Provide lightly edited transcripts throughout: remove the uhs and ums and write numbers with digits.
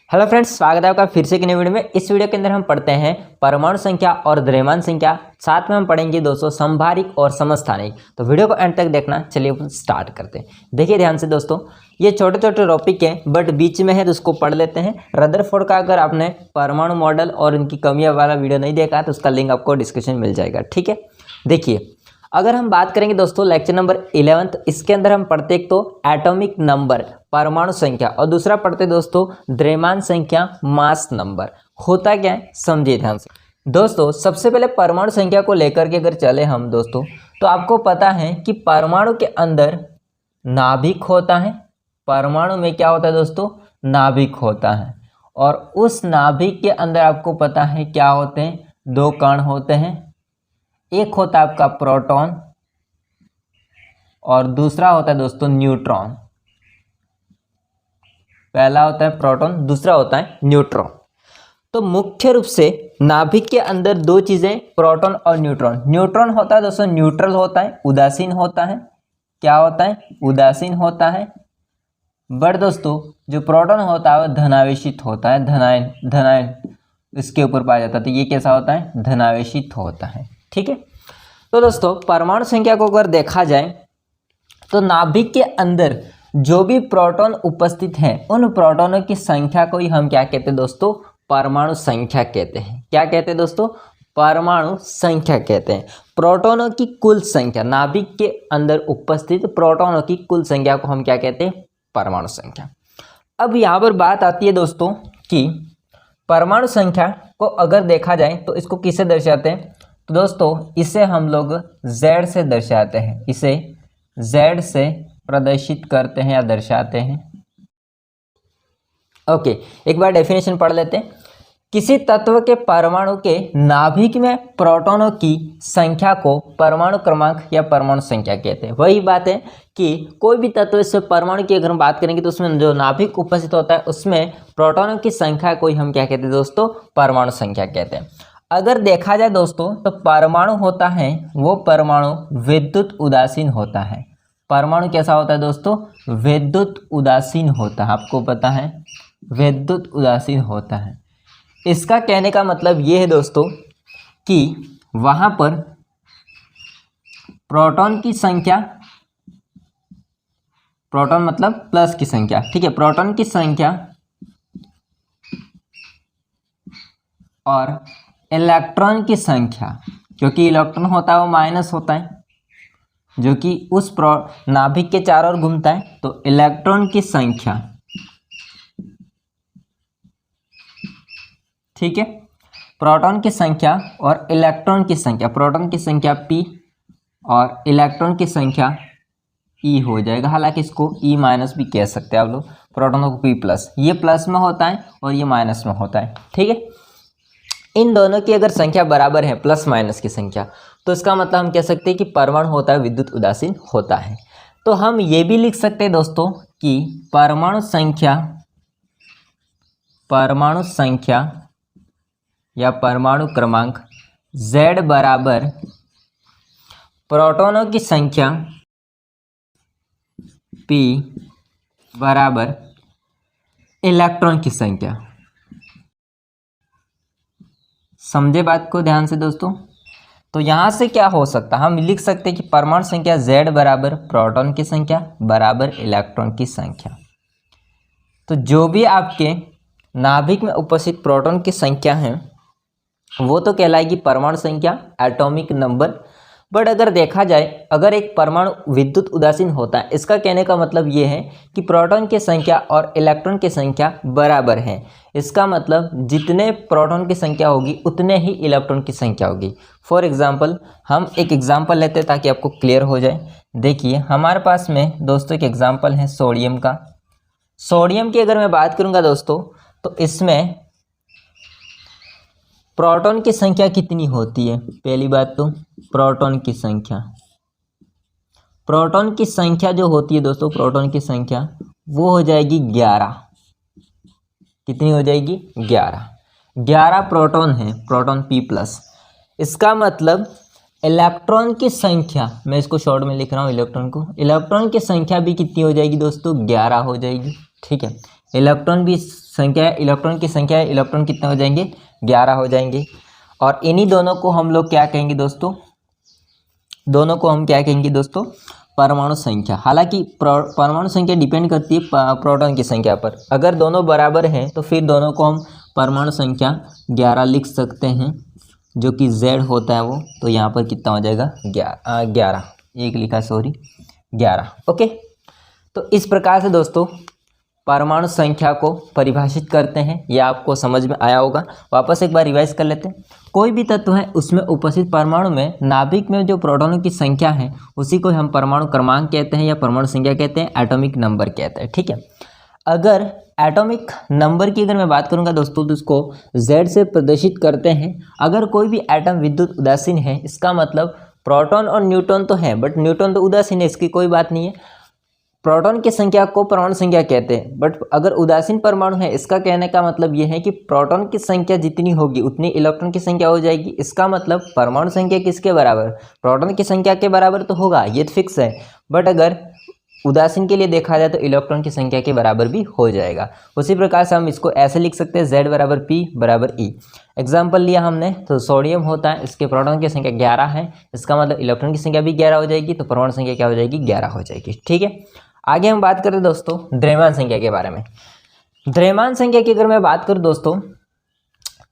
Hello friends, स्वागत है आपका फिर से एक नई वीडियो में। इस वीडियो के अंदर हम पढ़ते हैं परमाणु संख्या और द्रव्यमान संख्या, साथ में हम पढ़ेंगे दोस्तों समभारिक और समस्थानिक। तो वीडियो को एंड तक देखना। चलिए अपन स्टार्ट करते हैं। देखिए ध्यान से दोस्तों, ये छोटे छोटे टॉपिक हैं बट बीच में है तो उसको पढ़ लेते हैं। रदरफोर्ड का अगर आपने परमाणु मॉडल और इनकी कमियां वाला वीडियो नहीं देखा तो उसका लिंक आपको डिस्क्रिप्शन में मिल जाएगा। ठीक है, देखिए अगर हम बात करेंगे दोस्तों लेक्चर नंबर 11, इसके अंदर हम पढ़ते एक तो एटॉमिक नंबर परमाणु संख्या और दूसरा पढ़ते दोस्तों द्रव्यमान संख्या मास नंबर। होता क्या है समझिए ध्यान से दोस्तों। सबसे पहले परमाणु संख्या को लेकर के अगर चले हम दोस्तों, तो आपको पता है कि परमाणु के अंदर नाभिक होता है। परमाणु में क्या होता है दोस्तों? नाभिक होता है। और उस नाभिक के अंदर आपको पता है क्या होते हैं? दो कण होते हैं। एक होता है आपका प्रोटॉन और दूसरा होता है दोस्तों न्यूट्रॉन। पहला होता है प्रोटॉन, दूसरा होता है न्यूट्रॉन। तो मुख्य रूप से नाभिक के अंदर दो चीजें, प्रोटॉन और न्यूट्रॉन। न्यूट्रॉन होता है दोस्तों न्यूट्रल होता है, उदासीन होता है। क्या होता है? उदासीन होता है। बट दोस्तों जो प्रोटॉन होता है वह धनावेशित होता है, धनायन इसके ऊपर पाया जाता है। तो ये कैसा होता है? धनावेशित होता है। ठीक है, तो दोस्तों परमाणु संख्या को अगर देखा जाए तो नाभिक के अंदर जो भी प्रोटॉन उपस्थित हैं उन प्रोटॉनों की संख्या को ही हम क्या कहते हैं दोस्तों? परमाणु संख्या कहते हैं। क्या कहते हैं दोस्तों? परमाणु संख्या कहते हैं। प्रोटॉनों की कुल संख्या, नाभिक के अंदर उपस्थित प्रोटॉनों की कुल संख्या को हम क्या कहते हैं? परमाणु संख्या। अब यहाँ पर बात आती है दोस्तों कि परमाणु संख्या को अगर देखा जाए तो इसको किससे दर्शाते हैं? तो दोस्तों इसे हम लोग Z से दर्शाते हैं। इसे Z से प्रदर्शित करते हैं या दर्शाते हैं। ओके, एक बार डेफिनेशन पढ़ लेते हैं। किसी तत्व के परमाणु के नाभिक में प्रोटॉनों की संख्या को परमाणु क्रमांक या परमाणु संख्या कहते हैं। वही बात है कि कोई भी तत्व से परमाणु की अगर हम बात करेंगे तो उसमें जो नाभिक उपस्थित होता है उसमें प्रोटॉनों की संख्या को ही हम क्या कहते हैं दोस्तों? परमाणु संख्या कहते हैं। अगर देखा जाए दोस्तों तो परमाणु होता है वो परमाणु विद्युत उदासीन होता है। परमाणु कैसा होता है दोस्तों? विद्युत उदासीन होता है। आपको पता है विद्युत उदासीन होता है। इसका कहने का मतलब ये है दोस्तों कि वहां पर प्रोटॉन की संख्या, प्रोटॉन मतलब प्लस की संख्या, ठीक है, प्रोटॉन की संख्या और इलेक्ट्रॉन की संख्या, क्योंकि इलेक्ट्रॉन होता है वो माइनस होता है जो कि उस नाभिक के चारों ओर घूमता है। तो इलेक्ट्रॉन की संख्या, ठीक है, प्रोटॉन की संख्या और इलेक्ट्रॉन की संख्या, प्रोटॉन की संख्या P और इलेक्ट्रॉन की संख्या E हो जाएगा। हालांकि इसको E माइनस भी कह सकते हैं आप लोग, प्रोटॉनों को P प्लस। ये प्लस में होता है और ये माइनस में होता है। ठीक है, इन दोनों की अगर संख्या बराबर है, प्लस माइनस की संख्या, तो इसका मतलब हम कह सकते हैं कि परमाणु होता है विद्युत उदासीन होता है। तो हम ये भी लिख सकते हैं दोस्तों कि परमाणु संख्या या परमाणु क्रमांक Z बराबर प्रोटॉनों की संख्या P बराबर इलेक्ट्रॉन की संख्या। समझे बात को ध्यान से दोस्तों। तो यहाँ से क्या हो सकता है? हम लिख सकते हैं कि परमाणु संख्या Z बराबर प्रोटॉन की संख्या बराबर इलेक्ट्रॉन की संख्या। तो जो भी आपके नाभिक में उपस्थित प्रोटॉन की संख्या है वो तो कहलाएगी परमाणु संख्या, एटॉमिक नंबर। बट अगर देखा जाए, अगर एक परमाणु विद्युत उदासीन होता है, इसका कहने का मतलब ये है कि प्रोटॉन की संख्या और इलेक्ट्रॉन की संख्या बराबर है। इसका मतलब जितने प्रोटॉन की संख्या होगी उतने ही इलेक्ट्रॉन की संख्या होगी। फॉर एग्जांपल हम एक एग्जांपल लेते हैं ताकि आपको क्लियर हो जाए। देखिए हमारे पास में दोस्तों एक एग्जांपल है सोडियम का। सोडियम की अगर मैं बात करूँगा दोस्तों तो इसमें प्रोटॉन की संख्या कितनी होती है? पहली बात तो प्रोटॉन की संख्या जो होती है दोस्तों, प्रोटॉन की संख्या वो हो जाएगी 11। कितनी हो जाएगी? 11 प्रोटॉन है, प्रोटॉन P प्लस। इसका मतलब इलेक्ट्रॉन की संख्या, मैं इसको शॉर्ट में लिख रहा हूँ इलेक्ट्रॉन की संख्या भी कितनी हो जाएगी दोस्तों? 11 हो जाएगी। ठीक है, इलेक्ट्रॉन भी संख्या है, इलेक्ट्रॉन की संख्या है, इलेक्ट्रॉन कितने हो जाएंगे 11 हो जाएंगे। और इन्हीं दोनों को हम लोग क्या कहेंगे दोस्तों, दोनों को हम क्या कहेंगे दोस्तों, परमाणु संख्या। हालांकि परमाणु संख्या डिपेंड करती है प्रोटॉन की संख्या पर। अगर दोनों बराबर हैं तो फिर दोनों को हम परमाणु संख्या 11 लिख सकते हैं, जो कि Z होता है वो। तो यहाँ पर कितना हो जाएगा 11, एक लिखा सॉरी 11। ओके, तो इस प्रकार से दोस्तों परमाणु संख्या को परिभाषित करते हैं। यह आपको समझ में आया होगा। वापस एक बार रिवाइज कर लेते हैं। कोई भी तत्व है उसमें उपस्थित परमाणु में नाभिक में जो प्रोटॉनों की संख्या है उसी को हम परमाणु क्रमांक कहते हैं या परमाणु संख्या कहते हैं, एटॉमिक नंबर कहते हैं। ठीक है, अगर एटॉमिक नंबर की अगर मैं बात करूंगा दोस्तों तो उसको Z से प्रदर्शित करते हैं। अगर कोई भी एटम विद्युत उदासीन है, इसका मतलब प्रोटॉन और न्यूट्रॉन तो है बट न्यूट्रॉन तो उदासीन है, इसकी कोई बात नहीं है। प्रोटॉन की संख्या को परमाणु संख्या कहते हैं, बट अगर उदासीन परमाणु है, इसका कहने का मतलब यह है कि प्रोटॉन की संख्या जितनी होगी उतनी इलेक्ट्रॉन की संख्या हो जाएगी। इसका मतलब परमाणु संख्या किसके बराबर, प्रोटॉन की संख्या के बराबर तो होगा, ये तो फिक्स है। बट अगर उदासीन के लिए देखा जाए तो इलेक्ट्रॉन की संख्या के बराबर भी हो जाएगा। उसी प्रकार से हम इसको ऐसे लिख सकते हैं Z बराबर P बराबर E। एग्जाम्पल लिया हमने तो सोडियम होता है, इसके प्रोटॉन की संख्या 11 है, इसका मतलब इलेक्ट्रॉन की संख्या भी 11 हो जाएगी, तो परमाणु संख्या क्या हो जाएगी 11 हो जाएगी। ठीक है, आगे हम बात करें दोस्तों द्रव्यमान संख्या के बारे में। द्रव्यमान संख्या की अगर मैं बात करूं दोस्तों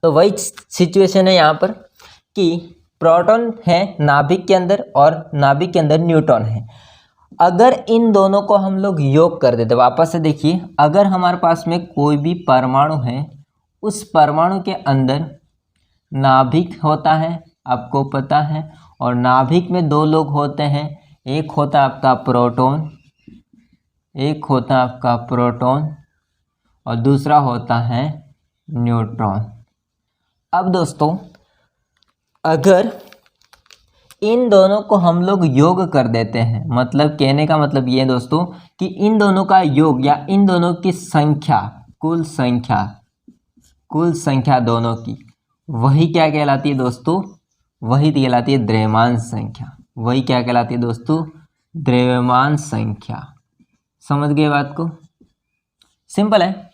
तो वही सिचुएशन है यहाँ पर कि प्रोटॉन है नाभिक के अंदर और नाभिक के अंदर न्यूट्रॉन है। अगर इन दोनों को हम लोग योग कर देते, वापस से देखिए, अगर हमारे पास में कोई भी परमाणु है, उस परमाणु के अंदर नाभिक होता है, आपको पता है, और नाभिक में दो लोग होते हैं, एक होता है आपका प्रोटॉन, एक होता है आपका प्रोटॉन और दूसरा होता है न्यूट्रॉन। अब दोस्तों अगर इन दोनों को हम लोग योग कर देते हैं, मतलब कहने का मतलब ये है दोस्तों कि इन दोनों का योग या इन दोनों की संख्या, कुल संख्या दोनों की, वही क्या कहलाती है दोस्तों, वही कहलाती है द्रव्यमान संख्या। वही क्या कहलाती है दोस्तों, द्रव्यमान संख्या। समझ गए बात को, सिंपल है।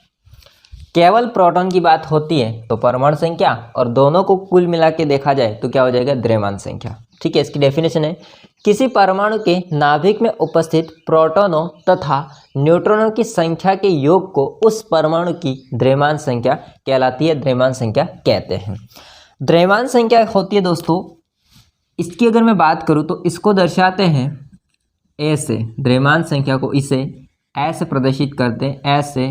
केवल प्रोटॉन की बात होती है तो परमाणु संख्या, और दोनों को कुल मिला के देखा जाए तो क्या हो जाएगा द्रव्यमान संख्या। ठीक है, इसकी डेफिनेशन है, किसी परमाणु के नाभिक में उपस्थित प्रोटॉनों तथा न्यूट्रॉनों की संख्या के योग को उस परमाणु की द्रव्यमान संख्या कहलाती है, द्रव्यमान संख्या कहते हैं। द्रव्यमान संख्या होती है दोस्तों, इसकी अगर मैं बात करूं तो इसको दर्शाते हैं ऐसे, द्रव्यमान संख्या को इसे ऐसे प्रदर्शित करते हैं, ऐसे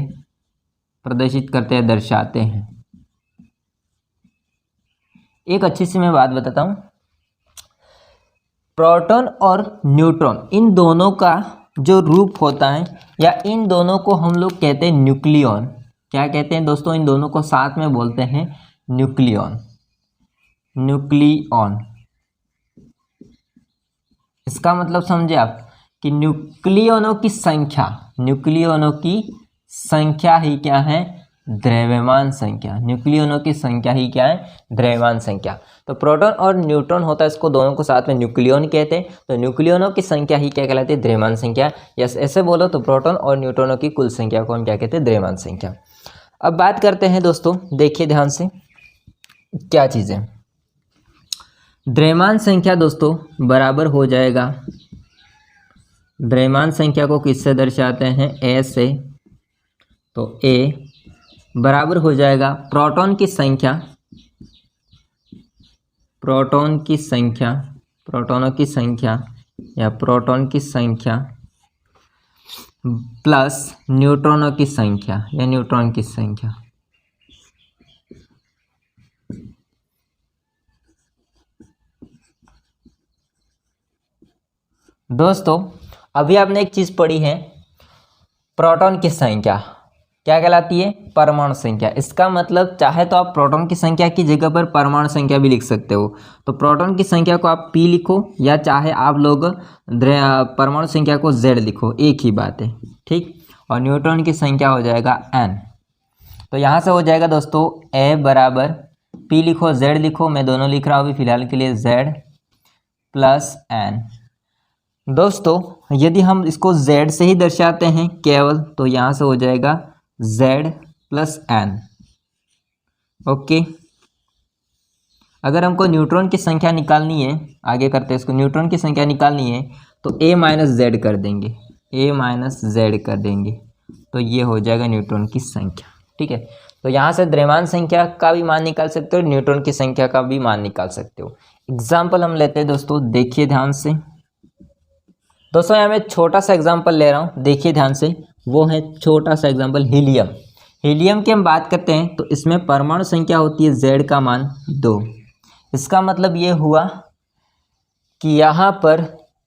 प्रदर्शित करते हैं, दर्शाते हैं। एक अच्छी सी मैं बात बताता हूं, प्रोटॉन और न्यूट्रॉन इन दोनों का जो रूप होता है या इन दोनों को हम लोग कहते हैं न्यूक्लियॉन। क्या कहते हैं दोस्तों, इन दोनों को साथ में बोलते हैं न्यूक्लियॉन, न्यूक्लियॉन। इसका मतलब समझे आप कि न्यूक्लियनों की संख्या, न्यूक्लियनों की संख्या ही क्या है, द्रव्यमान संख्या। न्यूक्लियनों की संख्या ही क्या है, द्रव्यमान संख्या। तो प्रोटॉन और न्यूट्रॉन होता है, इसको दोनों को साथ में न्यूक्लियन कहते हैं। तो न्यूक्लियनों की संख्या ही क्या कहलाती है, द्रव्यमान संख्या। या ऐसे बोलो तो प्रोटॉन और न्यूट्रॉनों की कुल संख्या को हम क्या कहते हैं, द्रव्यमान संख्या। अब बात करते हैं दोस्तों, देखिए ध्यान से क्या चीज़ें। द्रव्यमान संख्या दोस्तों बराबर हो जाएगा, द्रव्यमान संख्या को किससे दर्शाते हैं, ए से। तो ए बराबर हो जाएगा प्रोटॉन की संख्या, प्रोटॉन की संख्या, प्रोटॉनों की संख्या या प्रोटॉन की संख्या प्लस न्यूट्रॉनों की संख्या या न्यूट्रॉन की संख्या। दोस्तों अभी आपने एक चीज़ पढ़ी है, प्रोटॉन की संख्या क्या कहलाती है, परमाणु संख्या। इसका मतलब चाहे तो आप प्रोटॉन की संख्या की जगह पर परमाणु संख्या भी लिख सकते हो। तो प्रोटॉन की संख्या को आप P लिखो या चाहे आप लोग परमाणु संख्या को Z लिखो, एक ही बात है, ठीक। और न्यूट्रॉन की संख्या हो जाएगा N। तो यहाँ से हो जाएगा दोस्तों A बराबर P लिखो, Z लिखो, मैं दोनों लिख रहा हूँ अभी फिलहाल के लिए, Z प्लस N। दोस्तों यदि हम इसको Z से ही दर्शाते हैं केवल, तो यहाँ से हो जाएगा Z प्लस N। ओके, अगर हमको न्यूट्रॉन की संख्या निकालनी है, आगे करते हैं इसको, न्यूट्रॉन की संख्या निकालनी है तो A माइनस जेड कर देंगे, A माइनस जेड कर देंगे, तो ये हो जाएगा न्यूट्रॉन की संख्या। ठीक है, तो यहाँ से द्रव्यमान संख्या का भी मान निकाल सकते हो, न्यूट्रॉन की संख्या का भी मान निकाल सकते हो। एग्जाम्पल हम लेते हैं दोस्तों, देखिए ध्यान से दोस्तों, यहाँ मैं छोटा सा एग्जाम्पल ले रहा हूँ, देखिए ध्यान से, वो है छोटा सा एग्जाम्पल हीलियम। हीलियम की हम बात करते हैं तो इसमें परमाणु संख्या होती है Z का मान 2। इसका मतलब ये हुआ कि यहाँ पर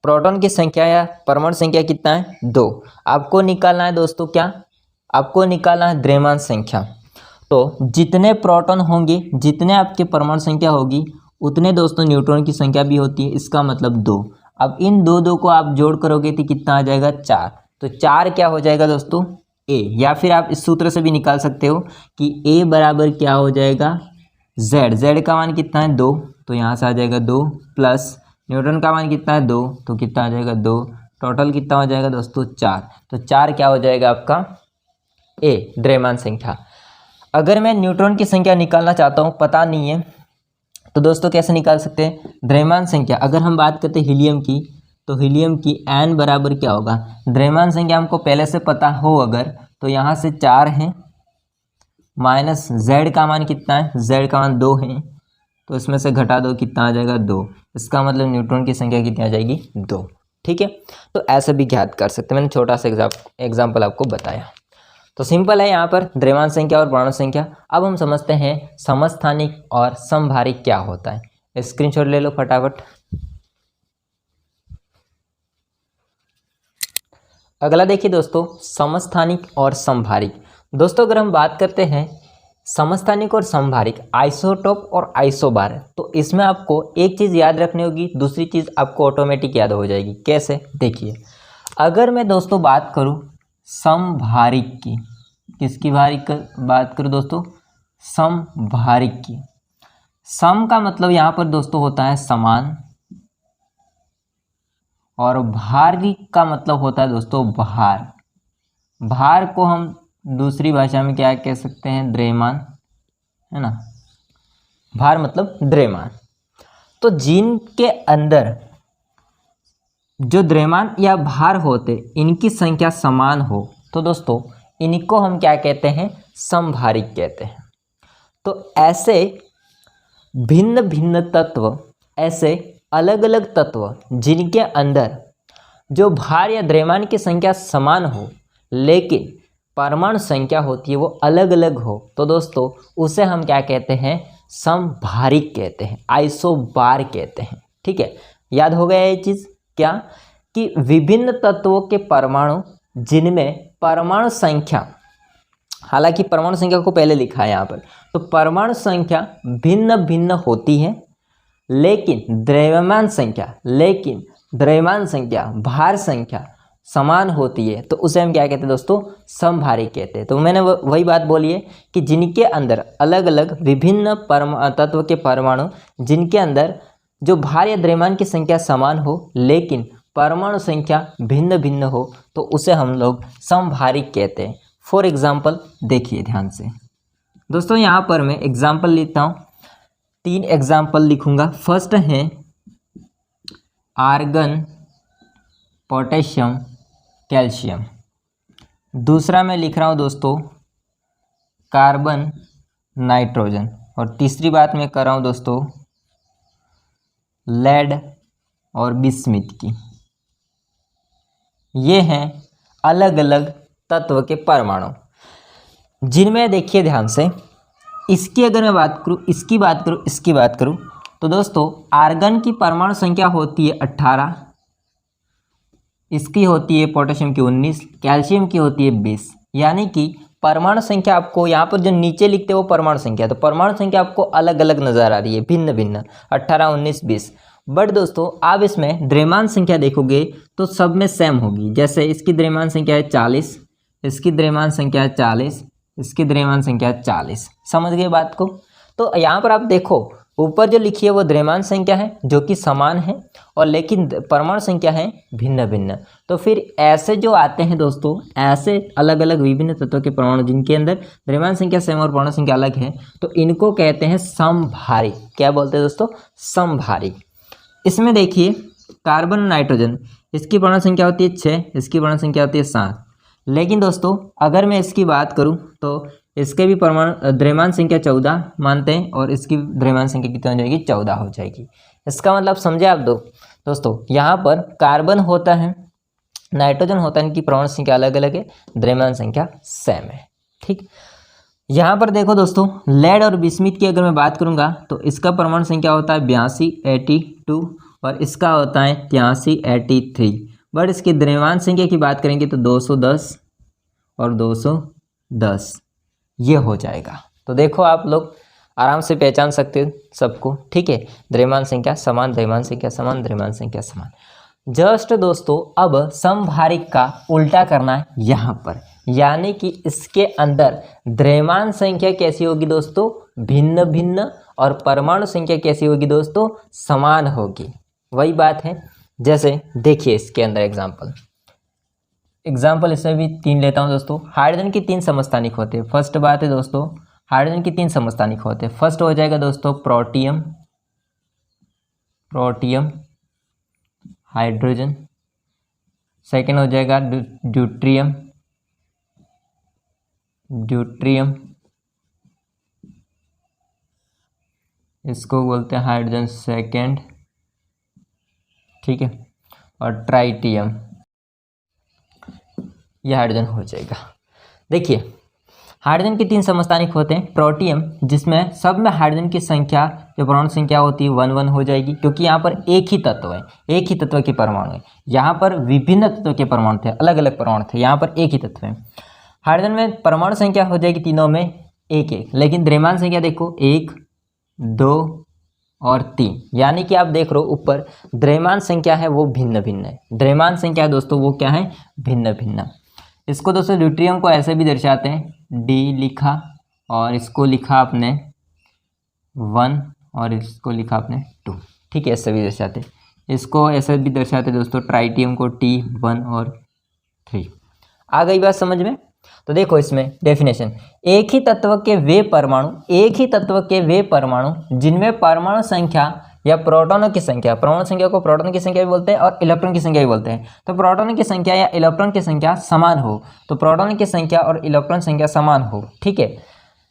प्रोटॉन की संख्या या परमाणु संख्या कितना है, 2। आपको निकालना है दोस्तों क्या, आपको निकालना है द्रव्यमान संख्या। तो जितने प्रोटॉन होंगे, जितने आपके परमाणु संख्या होगी, उतने दोस्तों न्यूट्रॉन की संख्या भी होती है, इसका मतलब 2। अब इन दो को आप जोड़ करोगे तो कितना आ जाएगा, 4। तो 4 क्या हो जाएगा दोस्तों, A। या फिर आप इस सूत्र से भी निकाल सकते हो कि A बराबर क्या हो जाएगा, Z का मान कितना है, 2, तो यहाँ से आ जाएगा 2, प्लस न्यूटन का मान कितना है, 2, तो कितना आ जाएगा 2, टोटल कितना हो जाएगा दोस्तों, 4। तो 4 क्या हो जाएगा आपका, A द्रव्यमान संख्या। अगर मैं न्यूट्रॉन की संख्या निकालना चाहता हूँ, पता नहीं है, तो दोस्तों कैसे निकाल सकते हैं द्रव्यमान संख्या। अगर हम बात करते हैं हीलियम की, तो हीलियम की N बराबर क्या होगा, द्रव्यमान संख्या हमको पहले से पता हो अगर, तो यहाँ से 4 है, माइनस Z का मान कितना है, Z का मान 2 है, तो इसमें से घटा दो, कितना आ जाएगा 2। इसका मतलब न्यूट्रॉन की संख्या कितनी आ जाएगी, 2। ठीक है, तो ऐसे भी ज्ञात कर सकते हैं, मैंने छोटा सा एग्जाम्पल आपको बताया। तो सिंपल है यहाँ पर द्रव्यमान संख्या और परमाणु संख्या। अब हम समझते हैं समस्थानिक और समभारिक क्या होता है। स्क्रीनशॉट ले लो फटाफट। अगला देखिए दोस्तों, समस्थानिक और समभारिक। दोस्तों अगर हम बात करते हैं समस्थानिक और समभारिक, आइसोटोप और आइसोबार, तो इसमें आपको एक चीज़ याद रखनी होगी, दूसरी चीज़ आपको ऑटोमेटिक याद हो जाएगी। कैसे, देखिए, अगर मैं दोस्तों बात करूं समभारिक की, किसकी बात करूं दोस्तों, समभारिक की। सम का मतलब यहाँ पर दोस्तों होता है समान, और भारिक का मतलब होता है दोस्तों भार। भार को हम दूसरी भाषा में क्या कह सकते हैं, द्रव्यमान, है ना, भार मतलब द्रव्यमान। तो जिनके अंदर जो द्रव्यमान या भार होते, इनकी संख्या समान हो, तो दोस्तों इनको हम क्या कहते हैं, समभारिक कहते हैं। तो ऐसे भिन्न भिन्न तत्व, ऐसे अलग अलग तत्व जिनके अंदर जो भार या द्रव्यमान की संख्या समान हो, लेकिन परमाणु संख्या होती है वो अलग अलग हो, तो दोस्तों उसे हम क्या कहते हैं, समभारिक कहते हैं, आइसोबार कहते हैं। ठीक है, याद हो गया ये चीज़ क्या, कि विभिन्न तत्वों के परमाणु जिनमें परमाणु संख्या, हालांकि परमाणु संख्या को पहले लिखा है यहाँ पर, तो परमाणु संख्या भिन्न भिन्न होती है, लेकिन द्रव्यमान संख्या, भार संख्या समान होती है, तो उसे हम क्या कहते हैं दोस्तों, समभारिक कहते हैं। तो मैंने वही बात बोली है कि जिनके अंदर अलग अलग विभिन्न तत्व के परमाणु, जिनके अंदर जो भार या द्रव्यमान की संख्या समान हो, लेकिन परमाणु संख्या भिन्न भिन्न हो, तो उसे हम लोग समभारिक कहते हैं। फॉर एग्जाम्पल देखिए ध्यान से दोस्तों, यहाँ पर मैं एग्जाम्पल लेता हूँ, 3 एग्जाम्पल लिखूँगा। फर्स्ट है आर्गन, पोटेशियम, कैल्शियम। दूसरा मैं लिख रहा हूँ दोस्तों कार्बन, नाइट्रोजन। और तीसरी बात मैं कर रहा हूँ दोस्तों लेड और बिस्मिथ की। ये हैं अलग अलग तत्व के परमाणु, जिनमें देखिए ध्यान से, इसकी अगर मैं बात करूँ, इसकी बात करूँ, तो दोस्तों आर्गन की परमाणु संख्या होती है 18, इसकी होती है पोटेशियम की 19, कैल्शियम की होती है 20। यानी कि परमाणु संख्या आपको यहाँ पर जो नीचे लिखते हैं वो परमाणु संख्या, तो परमाणु संख्या आपको अलग अलग नजर आ रही है, भिन्न भिन्न, 18, 19, 20। बट दोस्तों आप इसमें द्रव्यमान संख्या देखोगे तो सब में सेम होगी। जैसे इसकी द्रव्यमान संख्या है 40, इसकी द्रव्यमान संख्या है 40, इसकी द्रव्यमान संख्या है 40। समझ गए बात को। तो यहाँ पर आप देखो ऊपर जो लिखी है वो द्रव्यमान संख्या है जो कि समान है, और लेकिन परमाणु संख्या है भिन्न भिन्न। तो फिर ऐसे जो आते हैं दोस्तों, ऐसे अलग अलग विभिन्न तत्वों के परमाणु जिनके अंदर द्रव्यमान संख्या सेम और परमाणु संख्या अलग है, तो इनको कहते हैं समभारी। क्या बोलते हैं दोस्तों? समभारी। इसमें देखिए कार्बन और नाइट्रोजन, इसकी परमाणु संख्या होती है 6, इसकी परमाणु संख्या होती है 7। लेकिन दोस्तों अगर मैं इसकी बात करूं तो इसके भी परमाणु द्रव्यमान संख्या 14 मानते हैं, और इसकी द्रव्यमान संख्या कितनी हो जाएगी? 14 हो जाएगी। इसका मतलब समझे आप दोस्तों, यहाँ पर कार्बन होता है, नाइट्रोजन होता है, इनकी परमाणु संख्या अलग अलग है, द्रव्यमान संख्या सेम है। ठीक, यहाँ पर देखो दोस्तों, लेड और बिस्मिथ की अगर मैं बात करूँगा तो इसका परमाणु संख्या होता है 82 82, और इसका होता है 83 83। बट इसकी द्रव्यमान संख्या की बात करेंगे तो 210 और 210 ये हो जाएगा। तो देखो आप लोग आराम से पहचान सकते हो सबको। ठीक है, द्रव्यमान संख्या समान, द्रव्यमान संख्या समान, द्रव्यमान संख्या समान। जस्ट दोस्तों अब समभारिक का उल्टा करना है यहाँ पर, यानी कि इसके अंदर द्रव्यमान संख्या कैसी होगी दोस्तों? भिन्न भिन्न, और परमाणु संख्या कैसी होगी दोस्तों? समान होगी। वही बात है, जैसे देखिए इसके अंदर एग्जाम्पल इसमें भी 3 लेता हूँ दोस्तों। हाइड्रोजन की 3 समस्थानिक होते हैं। फर्स्ट बात है दोस्तों, हाइड्रोजन की 3 समस्थानिक होते हैं। फर्स्ट हो जाएगा दोस्तों प्रोटियम, हाइड्रोजन। सेकंड हो जाएगा ड्यूट्रियम, इसको बोलते हैं हाइड्रोजन सेकंड। ठीक है, और ट्राइटियम, यह हाइड्रोजन हो जाएगा। देखिए हाइड्रोजन के 3 समस्थानिक होते हैं। प्रोटियम, जिसमें सब में हाइड्रोजन की संख्या जो परमाणु संख्या होती है 1 1 हो जाएगी, क्योंकि यहाँ पर एक ही तत्व है, एक ही तत्व के परमाणु है। यहाँ पर विभिन्न तत्वों के परमाणु थे, अलग अलग परमाणु थे, यहाँ पर एक ही तत्व है। हाइड्रोजन में परमाणु संख्या हो जाएगी तीनों में 1 1, लेकिन द्रव्यमान संख्या देखो 1 2 और 3, यानी कि आप देख रहे हो ऊपर द्रव्यमान संख्या है वो भिन्न भिन्न है। द्रव्यमान संख्या है दोस्तों वो क्या है? भिन्न भिन्न। इसको दोस्तों ड्यूट्रियम को ऐसे भी दर्शाते हैं, D लिखा और इसको लिखा आपने 1 और इसको लिखा आपने 2। ठीक है, ऐसे भी दर्शाते हैं। इसको ऐसे भी दर्शाते दोस्तों, ट्राइटियम को T1 और 3। आ गई बात समझ में? तो देखो इसमें डेफिनेशन, एक ही तत्व के वे परमाणु जिनमें परमाणु संख्या या प्रोटॉनों की संख्या, परमाणु संख्या को प्रोटॉन की संख्या भी बोलते हैं और इलेक्ट्रॉन की संख्या भी बोलते हैं। तो प्रोटॉन की संख्या या इलेक्ट्रॉन की संख्या समान हो, तो प्रोटॉन की संख्या और इलेक्ट्रॉन संख्या समान हो। ठीक है,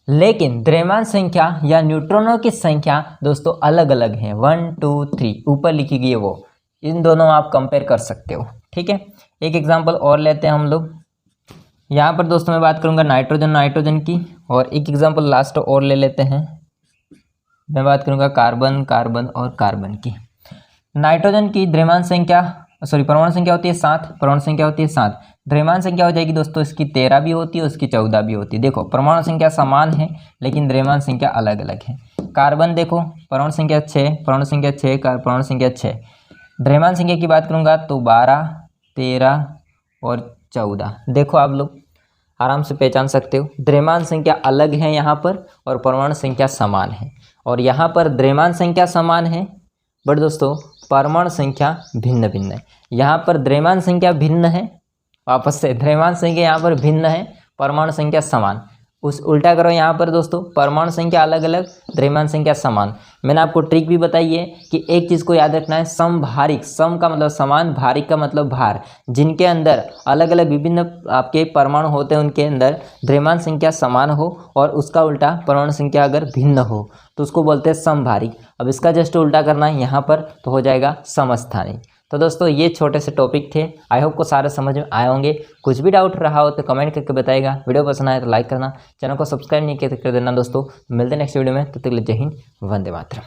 लेकिन द्रव्यमान संख्या या न्यूट्रॉनों की संख्या दोस्तों अलग अलग है, 1 2 3 ऊपर लिखी गई है वो, इन दोनों आप कंपेयर कर सकते हो। ठीक है, एक एग्जाम्पल और लेते हैं हम लोग। यहाँ पर दोस्तों मैं बात करूँगा नाइट्रोजन की, और एक एग्जाम्पल लास्ट और ले लेते हैं। मैं बात करूँगा कार्बन और कार्बन की। नाइट्रोजन की द्रव्यमान संख्या परमाणु संख्या होती है 7, परमाणु संख्या होती है 7। द्रव्यमान संख्या हो जाएगी दोस्तों इसकी 13 भी होती है, उसकी 14 भी होती है। देखो परमाणु संख्या समान है लेकिन द्रव्यमान संख्या अलग अलग है। कार्बन देखो परमाणु संख्या 6, परमाणु संख्या 6, परमाणु संख्या 6। द्रव्यमान संख्या की बात करूँगा तो 12 13 और 14। देखो आप लोग आराम से पहचान सकते हो, द्रव्यमान संख्या अलग है यहाँ पर और परमाणु संख्या समान है। और यहाँ पर द्रव्यमान संख्या समान है बट दोस्तों परमाणु संख्या भिन्न भिन्न है। यहाँ पर द्रव्यमान संख्या भिन्न है, वापस से द्रव्यमान संख्या यहाँ पर भिन्न है, परमाणु संख्या समान। उस उल्टा करो यहाँ पर दोस्तों, परमाणु संख्या अलग अलग, द्रव्यमान संख्या समान। मैंने आपको ट्रिक भी बताई है कि एक चीज़ को याद रखना है, समभारिक, सम का मतलब समान, भारिक का मतलब भार। जिनके अंदर अलग अलग विभिन्न आपके परमाणु होते हैं उनके अंदर द्रव्यमान संख्या समान हो और उसका उल्टा परमाणु संख्या अगर भिन्न हो तो उसको बोलते हैं समभारिक। अब इसका जस्ट उल्टा करना है यहाँ पर तो हो जाएगा समस्थानिक। तो दोस्तों ये छोटे से टॉपिक थे, आई होप को सारे समझ में आए होंगे। कुछ भी डाउट रहा हो तो कमेंट करके बताएगा। वीडियो पसंद आए तो लाइक करना, चैनल को सब्सक्राइब नहीं किया तो कर देना दोस्तों। मिलते हैं नेक्स्ट वीडियो में, तब तक के लिए जय हिंद, वंदे मातरम।